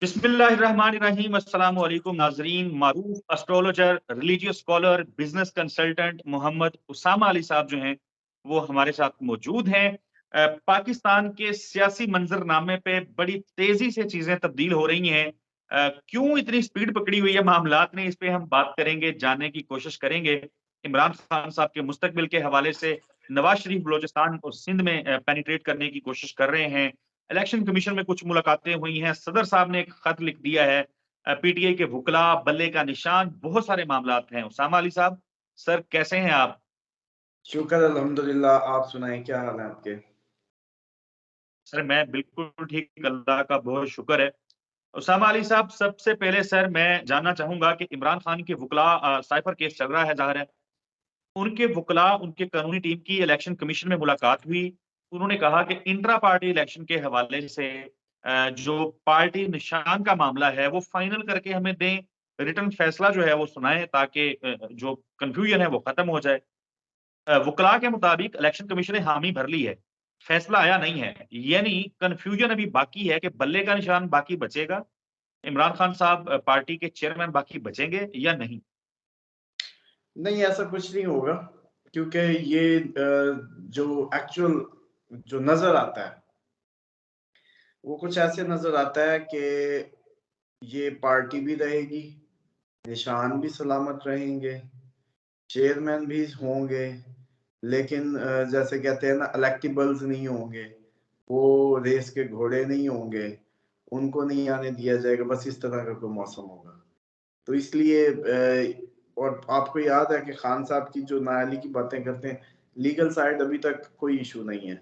बिस्मिल्लाहिर्रहमानिर्रहीम। अस्सलाम वालेकुम नाजरीन। मारूफ astrologer, religious scholar, business consultant Mohammad Usama Ali sahab जो हैं वो हमारे साथ मौजूद हैं। पाकिस्तान के सियासी मंजरनामे पे बड़ी तेजी से चीजें तब्दील हो रही हैं। क्यों इतनी स्पीड पकड़ी हुई है मामलात ने, इस पे हम बात करेंगे, जानने की कोशिश करेंगे। इमरान खान साहब के मुस्तकबिल के हवाले से नवाज शरीफ बलोचिस्तान और सिंध में पेनिट्रेट करने की कोशिश कर रहे हैं। इलेक्शन कमीशन में कुछ मुलाकातें हुई हैं, सदर साहब ने एक खत लिख दिया है, पीटीआई के वुकला, बल्ले का निशान, बहुत सारे मामलात हैं। उसामा अली साहब, सर कैसे हैं आप? शुक्र अल्हम्दुलिल्लाह। आप सुनाएं, क्या हाल है आपके? सर मैं बिल्कुल ठीक, अल्लाह का बहुत शुक्र है। उसामा अली साहब, सबसे पहले सर मैं जानना चाहूंगा कि इमरान खान के वुकला, साइफर केस चल रहा है जाहिर है, उनके वुकला, उनके कानूनी टीम की इलेक्शन कमीशन में मुलाकात हुई। उन्होंने कहा कि इंट्रा पार्टी इलेक्शन के हवाले से जो पार्टी निशान का मामला है वो फाइनल करके हमें दें, रिटर्न फैसला जो है वो सुनाएं, ताकि जो कंफ्यूजन है वो खत्म हो जाए। वुकला के मुताबिक इलेक्शन कमीशन ने हामी भर ली है, फैसला आया नहीं है, यानी कंफ्यूजन अभी बाकी है कि बल्ले का निशान बाकी बचेगा, इमरान खान साहब पार्टी के चेयरमैन बाकी बचेंगे या नहीं। नहीं, ऐसा कुछ नहीं होगा, क्योंकि ये जो एक्चुअल जो नजर आता है वो कुछ ऐसे नजर आता है कि ये पार्टी भी रहेगी, निशान भी सलामत रहेंगे, चेयरमैन भी होंगे, लेकिन जैसे कहते हैं ना, इलेक्टिबल्स नहीं होंगे, वो रेस के घोड़े नहीं होंगे, उनको नहीं आने दिया जाएगा। बस इस तरह का कोई मौसम होगा। तो इसलिए और आपको याद है कि खान साहब की जो नाअहली की बातें करते हैं, लीगल साइड अभी तक कोई इशू नहीं है,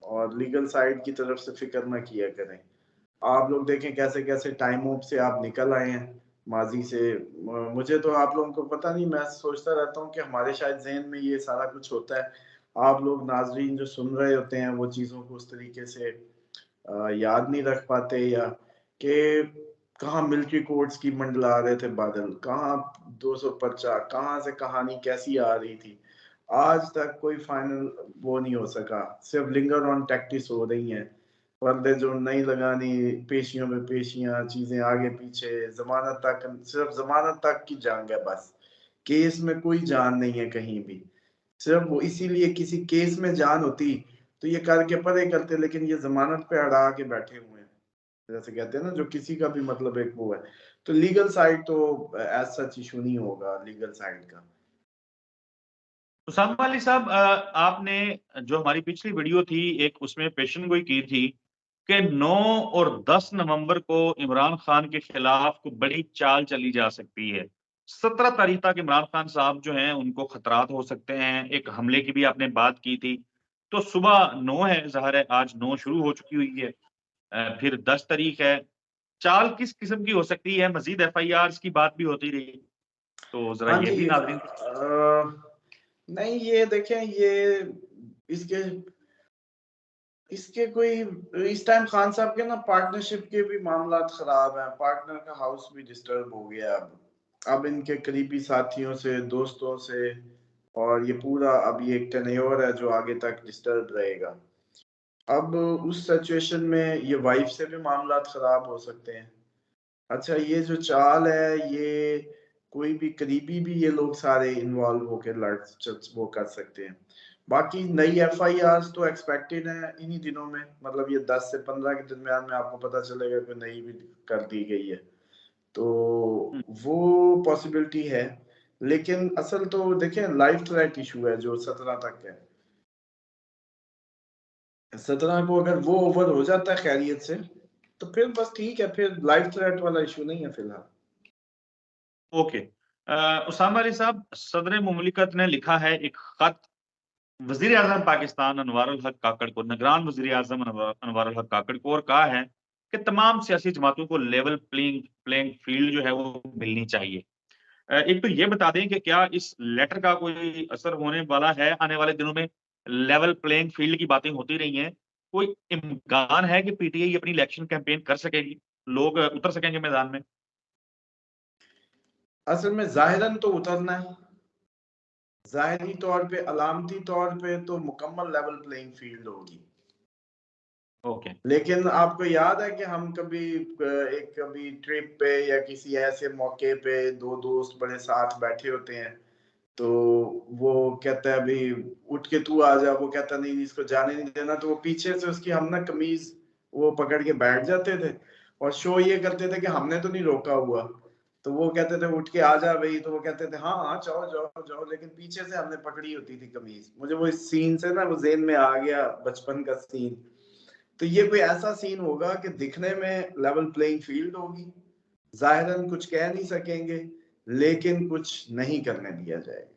और लीगल साइड की तरफ से फिक्र ना किया करें। आप लोग देखें कैसे कैसे टाइमों से आप निकल आए हैं माजी से। मुझे तो आप लोगों को पता नहीं, मैं सोचता रहता हूँ कि हमारे शायद जहन में ये सारा कुछ होता है। आप लोग नाजरीन जो सुन रहे होते हैं वो चीज़ों को उस तरीके से याद नहीं रख पाते, या कि कहाँ मिलिट्री कोर्ट्स की मंडला रहे थे बादल, कहाँ 200 पर्चा, कहाँ से कहानी कैसी आ रही थी। आज तक कोई फाइनल वो नहीं हो सका, सिर्फ लिंगर ऑन टैक्टिस हो रही हैं। पर्दे जो नहीं लगानी, पेशियों में पेशियां, चीजें आगे पीछे, जमानत तक, सिर्फ जमानत तक की जंग है बस। केस में कोई जान नहीं है कहीं भी। सिर्फ वो इसीलिए, किसी केस में जान होती तो ये करके परे करते, लेकिन ये जमानत पे अड़ा के बैठे हुए हैं। जैसे कहते हैं ना, जो किसी का भी मतलब एक वो है। तो लीगल साइड तो एज सच इशू नहीं होगा लीगल साइड का। उसामा अली साहब, आपने जो हमारी पिछली वीडियो थी एक, उसमें पेशन गोई की थी कि 9 और 10 नवंबर को इमरान खान के खिलाफ को बड़ी चाल चली जा सकती है। 17 तारीख तक इमरान खान साहब जो हैं उनको खतरात हो सकते हैं। एक हमले की भी आपने बात की थी। तो सुबह 9 है, ज़ाहिर है आज 9 शुरू हो चुकी हुई है, फिर 10 तारीख है। चाल किस किस्म की हो सकती है? मजीद एफआईआर की बात भी होती रही, तो जरा हाँ ये जी। भी नाजरीन। नहीं, ये देखें, ये इसके इसके कोई, इस टाइम खान साहब के ना पार्टनरशिप के भी मामला खराब हैं। पार्टनर का हाउस भी डिस्टर्ब हो गया अब इनके करीबी साथियों से, दोस्तों से, और ये पूरा अब ये एक टेन्योर है जो आगे तक डिस्टर्ब रहेगा। अब उस सिचुएशन में ये वाइफ से भी मामला खराब हो सकते हैं। अच्छा, ये जो चाल है, ये कोई भी करीबी भी ये लोग सारे इन्वॉल्व होकर वो कर सकते हैं। बाकी नई एफआईआर तो एक्सपेक्टेड है इन्हीं दिनों में, मतलब ये 10 से 15 के दरमियान में आपको पता चलेगा कि नई भी कर दी गई है। तो वो पॉसिबिलिटी है। लेकिन असल तो देखें, लाइफ थ्रेट इशू है जो 17 तक है। 17 को अगर वो ओवर हो जाता है खैरियत से, तो फिर बस ठीक है, फिर लाइफ थ्रेट वाला इशू नहीं है फिलहाल। ओके। उसामा अली साहब, सदर मुमलिकत ने लिखा है एक खत वजीर आजम पाकिस्तान अनवर अल हक काकड़ को, निगरान वजीर आजम अनवर अल हक काकड़ को, और कहा है कि तमाम सियासी जमातों को लेवल प्लेइंग प्लेइंग फील्ड जो है वो मिलनी चाहिए। एक तो ये बता दें कि क्या इस लेटर का कोई असर होने वाला है आने वाले दिनों में? लेवल प्लेइंग फील्ड की बातें होती रही हैं, कोई इम्कान है कि पीटीआई अपनी इलेक्शन कैंपेन कर सकेगी, लोग उतर सकेंगे मैदान में? असल में जाहिरन तो उतरना है, ज़ाहिरी तौर पे, अलामती तौर पे तो मुकम्मल लेवल प्लेइंग फील्ड होगी। ओके। लेकिन आपको याद है कि हम कभी ट्रिप पे या किसी ऐसे मौके पे दो दोस्त बड़े साथ बैठे होते हैं, तो वो कहता है अभी उठ के तू आ जा, वो कहता नहीं इसको जाने नहीं देना, तो वो पीछे से उसकी हम ना कमीज वो पकड़ के बैठ जाते थे और शो ये करते थे कि हमने तो नहीं रोका हुआ, तो वो कहते थे उठ के आ जा भाई, तो वो कहते थे हाँ हाँ जाओ जाओ जाओ, लेकिन पीछे से हमने पकड़ी होती थी कमीज। मुझे वो इस सीन से ना वो ज़हन में आ गया बचपन का सीन। तो ये कोई ऐसा सीन होगा कि दिखने में लेवल प्लेइंग फील्ड होगी, जाहिरन कुछ कह नहीं सकेंगे, लेकिन कुछ नहीं करने दिया जाएगा।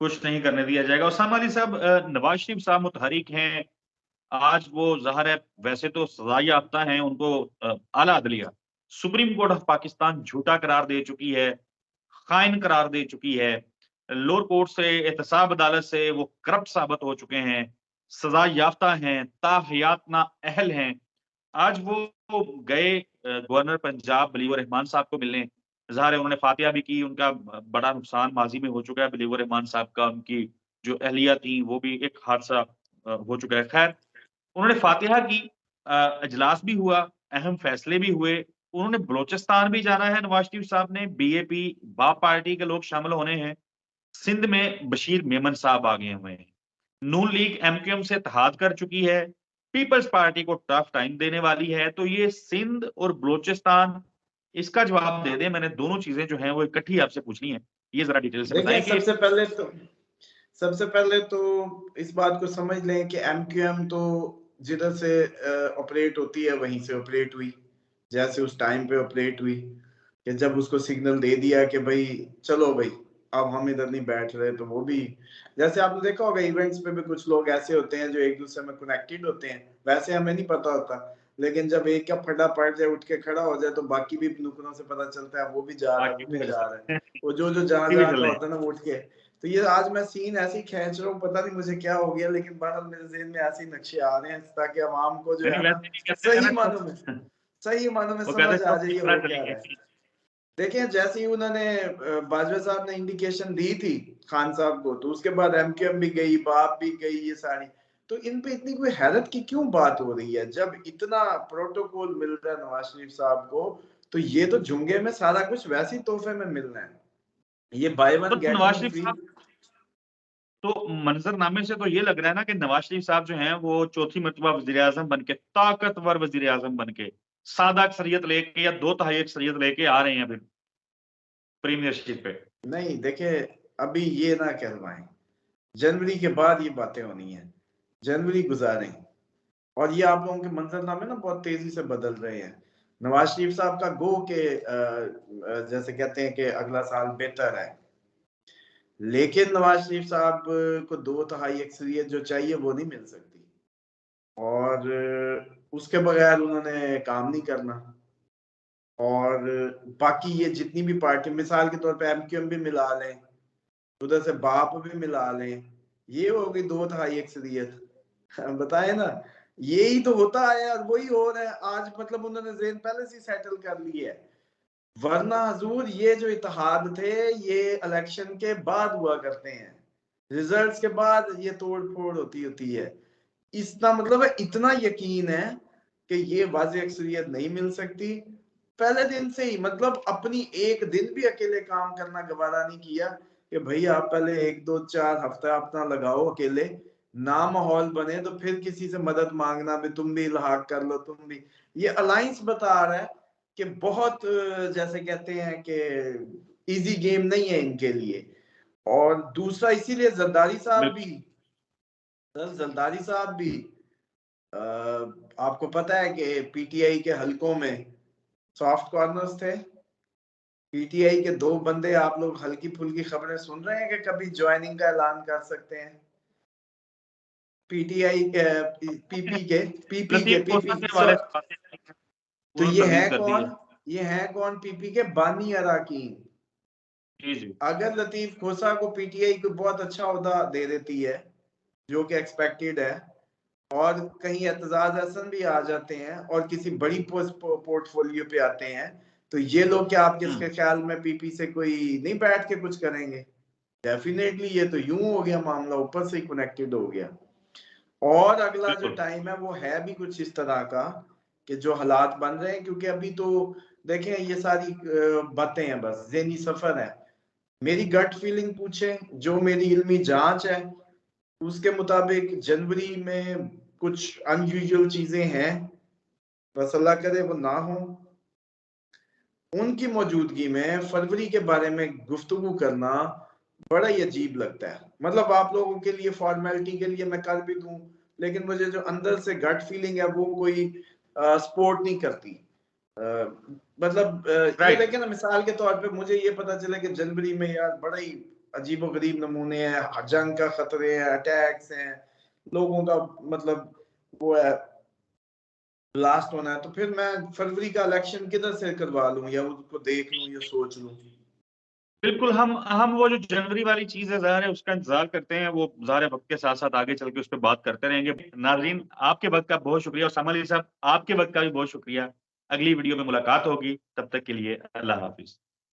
कुछ नहीं करने दिया जाएगा। उसामा अली साहब, नवाज शरीफ साहब मुतहरिक हैं, आज वो ज़ाहिर है वैसे तो सजा याफ्ता हैं, उनको आला अदलिया सुप्रीम कोर्ट ऑफ पाकिस्तान झूठा करार दे चुकी है, खाइन करार दे चुकी है। लोअर कोर्ट से, एहतसाब अदालत से वो करप्ट साबित हो चुके हैं, सजा याफ्ता हैं, ताहयात नाअहल हैं। आज वो गए गवर्नर पंजाब बलीवर रहमान साहब को मिलने। ज़ाहिर है उन्होंने फातिहा भी की, उनका बड़ा नुकसान माजी में हो चुका है बलीवर रहमान साहब का, उनकी जो अहलिया थी वो भी एक हादसा हो चुका है। खैर, उन्होंने फातिहा की, इजलास भी हुआ, अहम फैसले भी हुए। उन्होंने बलोचिस्तान भी जाना है नवाज शरीफ साहब ने, बीएपी बाप पार्टी के लोग शामिल होने हैं। सिंध में बशीर मेमन साहब आ गए हुए हैं। नून लीग एमक्यूएम से इत्तेहाद कर चुकी है, पीपल्स पार्टी को टफ टाइम देने वाली है। तो ये सिंध और बलोचिस्तान, इसका जवाब दे दें, मैंने दोनों चीजें जो हैं वो इकट्ठी आपसे पूछनी है, ये जरा डिटेल से देखिए बताएं कि सबसे पहले तो इस बात को समझ लें कि एमक्यूएम तो जिधर से ऑपरेट होती है वहीं से ऑपरेट हुई, जैसे उस टाइम पे ऑपरेट हुई कि जब उसको सिग्नल दे दिया कि भाई चलो भाई अब हम इधर नहीं बैठ रहे, तो वो भी जैसे आपने देखा होगा इवेंट्स पे भी कुछ लोग ऐसे होते हैं जो एक दूसरे में कनेक्टेड होते हैं, वैसे हमें नहीं पता होता, लेकिन जब एक का फटा पड़ जाए उठ के खड़ा हो जाए तो बाकी भी नुकरों से पता चलता है वो भी जा रहा है बाकी वो भी भी चल जा रहा है, सकते हैं, वो जो जो जहां बाकी भी जहां चल का रहे होता है ना वो उठ के। तो ये आज मैं सीन ऐसे ही खींच रहा हूँ, पता नहीं मुझे क्या हो गया, लेकिन बहरहाल मेरे ज़हन में ऐसे ही नक्शे आ रहे हैं ताकि आवाम को जो हैं। है नहीं ना वैसे नहीं कहते हैं सही ना, सही मानों में वो कहते समझ हैं आ चुप जाए ये चुप रह हो क्या रहा चलेंगे। है। देखें जैसे ही उन्होंने बाजवा साहब ने इंडिकेशन दी थी खान साहब को, तो उसके बाद एमकेएम भी गई, बाप भी गई, ये सारी, तो इन पे इतनी कोई हैरत की क्यों बात हो रही है जब इतना प्रोटोकॉल मिल रहा है नवाज शरीफ साहब को, तो ये तो जुंगे में सारा कुछ वैसे ही तोहफे में मिलना है, ये बाय वन मतलब गेट नवाज वन शरीफ फ्री। साहब, तो मंजरनामे से तो ये लग रहा है ना कि नवाज शरीफ साहब जो हैं वो चौथी मर्तबा वजीर आजम बन के, ताकतवर वजीर आजम बन के, सादा अक्सरियत लेके या 2/3 अक्सरियत लेके आ रहे हैं अभी प्रीमियरशिप पे। नहीं देखे, अभी ये ना कहलवाएं, जनवरी के बाद ये बातें होनी है, जनवरी गुजारें, और ये आप लोगों के मंजरनामे ना बहुत तेजी से बदल रहे हैं। नवाज शरीफ साहब का गो के जैसे कहते हैं कि अगला साल बेहतर है, लेकिन नवाज शरीफ साहब को 2/3 अक्सरियत जो चाहिए वो नहीं मिल सकती, और उसके बगैर उन्होंने काम नहीं करना। और बाकी ये जितनी भी पार्टी, मिसाल के तौर पे एमक्यूएम भी मिला लें, उधर से बाप भी मिला लें, ये हो गई 2/3 अक्सरियत। बताए ना, यही तो होता है और वही हो रहा है आज, मतलब उन्होंने ज़हन पहले से सेटल कर लिया है, वरना हजूर ये जो इत्तेहाद थे ये इलेक्शन के बाद हुआ करते हैं, रिजल्ट्स के बाद ये तोड़ फोड़ होती है। इसका मतलब है इतना यकीन है कि ये वाज़ेह अक्सरियत नहीं मिल सकती, पहले दिन से ही, मतलब अपनी एक दिन भी अकेले काम करना गवारा नहीं किया कि भाई आप पहले 1-2-4 हफ्ता अपना लगाओ अकेले, ना माहौल बने तो फिर किसी से मदद मांगना भी, तुम भी इल्हाक कर लो, तुम भी। ये अलायंस बता रहा है कि बहुत जैसे कहते हैं कि इजी गेम नहीं है इनके लिए। और दूसरा इसीलिए जरदारी साहब भी, बिल्कुल। सर जरदारी साहब भी आपको पता है कि पीटीआई के हलकों में सॉफ्ट कॉर्नर्स थे, पीटीआई के 2 बंदे, आप लोग हल्की फुल्की खबरें सुन रहे हैं कि कभी ज्वाइनिंग का ऐलान कर सकते हैं, पीटीआई के पीपी के लतीफ पीपी खोसा के हवाले से बातें तो उन्होंने ये तब्दील है कर दी है। कौन, ये है कौन, पीपी के बानी अराकीन। जी जी। अगर लतीफ खोसा को पीटीआई को बहुत अच्छा ओहदा दे देती है, जो कि एक्सपेक्टेड है, और कहीं एतजाज हसन भी आ जाते हैं और किसी बड़ी पोर्टफोलियो पे आते हैं, तो ये लोग क्या आपके ख्याल में पीपी से कोई नहीं बैठ के कुछ करेंगे? डेफिनेटली ये तो यूं हो गया मामला, ऊपर से ही कनेक्टेड हो गया। और अगला जो बिल्कुल टाइम है वो है भी कुछ इस तरह का कि जो हालात बन रहे हैं, क्योंकि अभी तो देखें ये सारी बातें हैं, बस ज़हनी सफर है। मेरी गट फीलिंग पूछे, जो मेरी इल्मी जांच है उसके मुताबिक जनवरी में कुछ अनयूजुअल चीजें हैं, बस अल्लाह करे वो ना हो। उनकी मौजूदगी में फरवरी के बारे में गुफ्तगू करना बड़ा ही अजीब लगता है। मतलब आप लोगों के लिए फॉर्मेलिटी के लिए मैं कर भी दूं, लेकिन मुझे जो अंदर से गट फीलिंग है वो कोई सपोर्ट नहीं करती। मतलब ये राइट। देखें ना, मिसाल के तौर पे मुझे ये पता चला कि जनवरी में यार बड़ा ही अजीबो गरीब नमूने हैं, जंग का खतरे हैं, अटैक्स हैं, लोगों का मतलब वो है ब्लास्ट होना है, तो फिर मैं फरवरी का इलेक्शन किधर से करवा लूं या उसको देख लूं या सोच लूं। बिल्कुल हम वो जो जनवरी वाली चीज है ज़ाहिर है उसका इंतजार करते हैं, वो ज़ाहिर है वक्त के साथ साथ आगे चल के उस पर बात करते रहेंगे। नाजरीन आपके वक्त का बहुत शुक्रिया, और उसामा अली साहब आपके वक्त का भी बहुत शुक्रिया। अगली वीडियो में मुलाकात होगी, तब तक के लिए अल्लाह हाफिज।